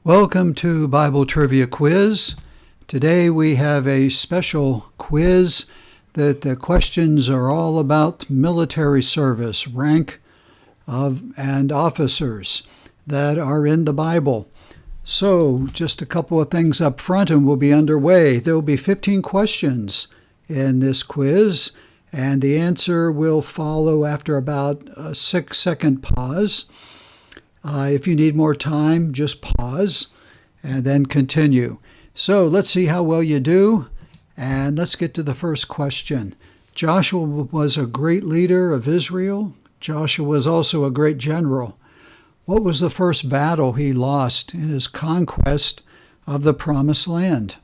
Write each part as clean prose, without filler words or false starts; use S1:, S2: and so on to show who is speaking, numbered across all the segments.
S1: Welcome to Bible Trivia Quiz. Today we have a special quiz that the questions are all about military service, rank and officers that are in the Bible. So just a couple of things up front and we'll be underway. There will be 15 questions in this quiz, and the answer will follow after about a 6-second pause. If you need more time, just pause and then continue. So let's see how well you do, and let's get to the first question. Joshua was a great leader of Israel. Joshua was also a great general. What was the first battle he lost in his conquest of the Promised Land?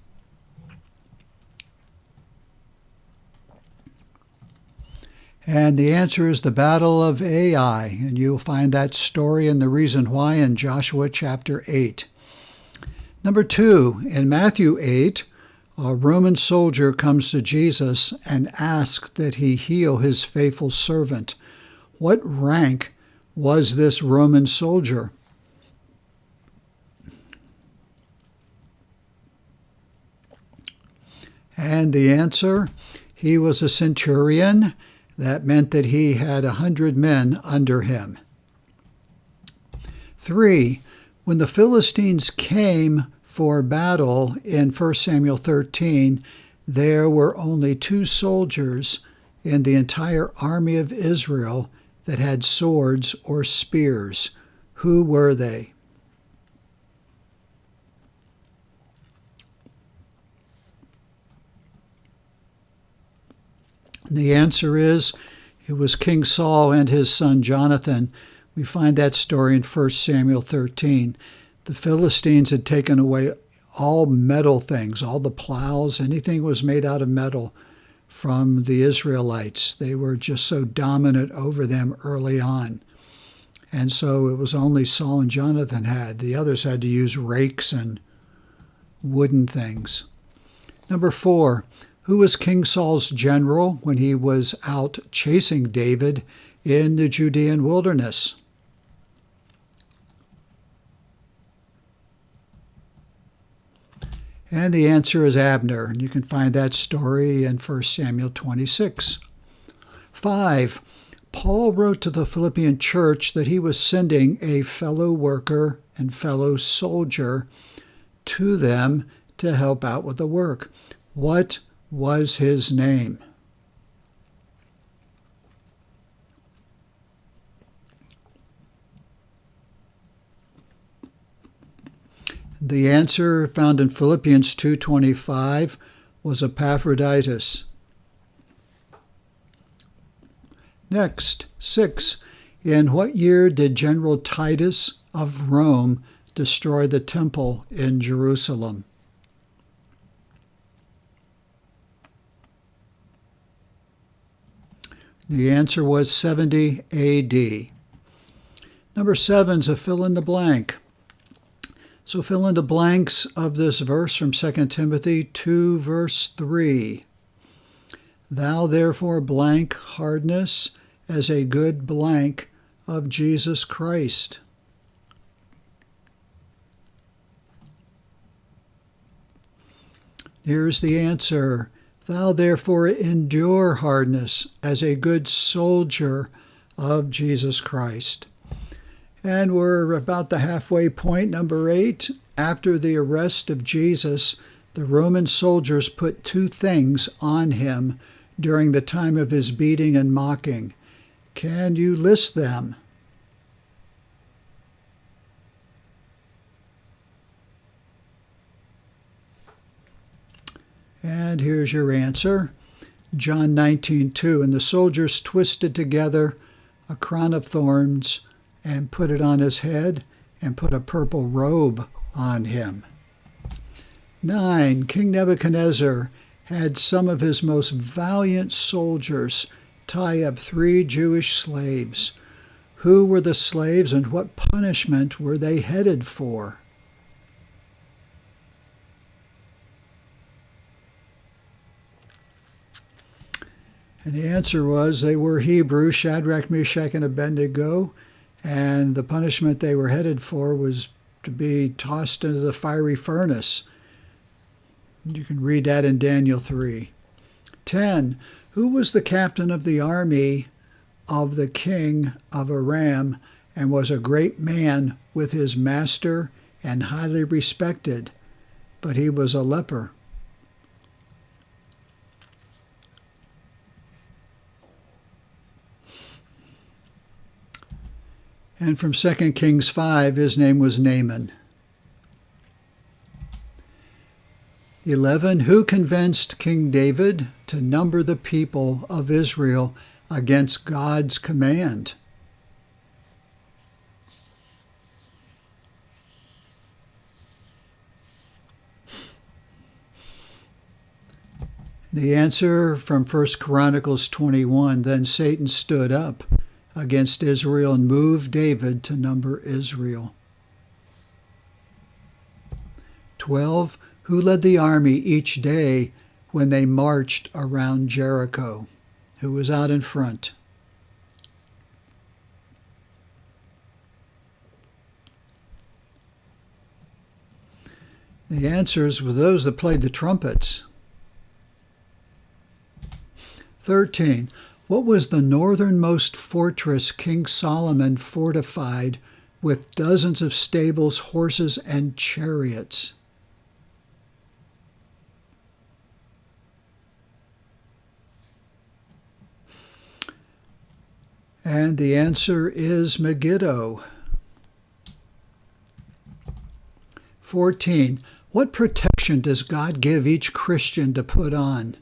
S1: And the answer is the Battle of Ai, and you'll find that story and the reason why in Joshua chapter 8. Number 2, in Matthew 8, a Roman soldier comes to Jesus and asks that he heal his faithful servant. What rank was this Roman soldier? And the answer, he was a centurion. That meant that he had 100 men under him. 3, when the Philistines came for battle in 1 Samuel 13, there were only 2 soldiers in the entire army of Israel that had swords or spears. Who were they? The answer is, it was King Saul and his son Jonathan. We find that story in 1 Samuel 13. The Philistines had taken away all metal things, all the plows, anything was made out of metal from the Israelites. They were just so dominant over them early on. And so it was only Saul and Jonathan had. The others had to use rakes and wooden things. Number 4. Who was King Saul's general when he was out chasing David in the Judean wilderness? And the answer is Abner. And you can find that story in 1 Samuel 26. 5. Paul wrote to the Philippian church that he was sending a fellow worker and fellow soldier to them to help out with the work. What was his name? The answer found in Philippians 2:25 was Epaphroditus. Next, 6. In what year did General Titus of Rome destroy the temple in Jerusalem? The answer was 70 A.D. Number 7 is a fill in the blank. So fill in the blanks of this verse from 2 Timothy 2, verse 3. Thou therefore blank hardness as a good blank of Jesus Christ. Here's the answer. Thou therefore endure hardness as a good soldier of Jesus Christ. And we're about the halfway point, number 8. After the arrest of Jesus, the Roman soldiers put 2 things on him during the time of his beating and mocking. Can you list them? And here's your answer. John 19:2. And the soldiers twisted together a crown of thorns and put it on his head and put a purple robe on him. 9. King Nebuchadnezzar had some of his most valiant soldiers tie up 3 Jewish slaves. Who were the slaves and what punishment were they headed for? And the answer was they were Hebrew, Shadrach, Meshach, and Abednego, and the punishment they were headed for was to be tossed into the fiery furnace. You can read that in Daniel 3. 10. Who was the captain of the army of the king of Aram, and was a great man with his master and highly respected, but he was a leper? And from 2 Kings 5, his name was Naaman. 11. Who convinced King David to number the people of Israel against God's command? The answer from 1 Chronicles 21, then Satan stood up against Israel and moved David to number Israel. 12. Who led the army each day when they marched around Jericho? Who was out in front? The answers were those that played the trumpets. 13. What was the northernmost fortress King Solomon fortified with dozens of stables, horses, and chariots? And the answer is Megiddo. 14. What protection does God give each Christian to put on?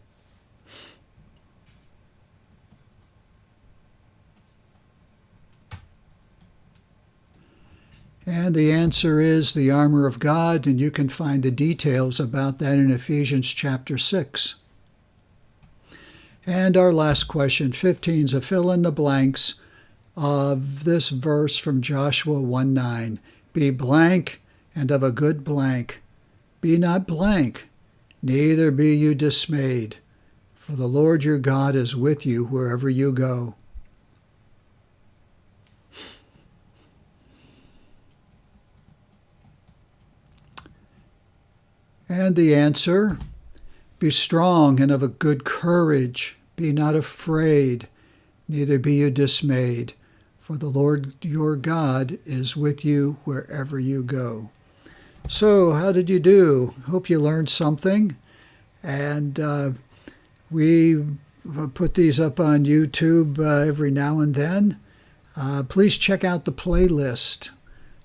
S1: And the answer is the armor of God, and you can find the details about that in Ephesians chapter 6. And our last question, 15, is a fill in the blanks of this verse from Joshua 1:9. Be blank and of a good blank. Be not blank, neither be you dismayed, for the Lord your God is with you wherever you go. And the answer, be strong and of a good courage. Be not afraid, neither be you dismayed, for the Lord your God is with you wherever you go. So, how did you do? Hope you learned something. And we put these up on YouTube every now and then. Please check out the playlist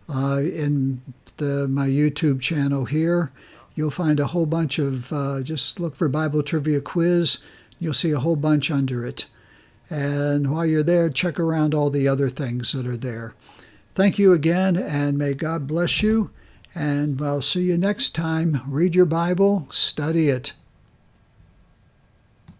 S1: in my YouTube channel here. You'll find a whole bunch of, just look for Bible Trivia Quiz. You'll see a whole bunch under it. And while you're there, check around all the other things that are there. Thank you again, and may God bless you. And I'll see you next time. Read your Bible, study it.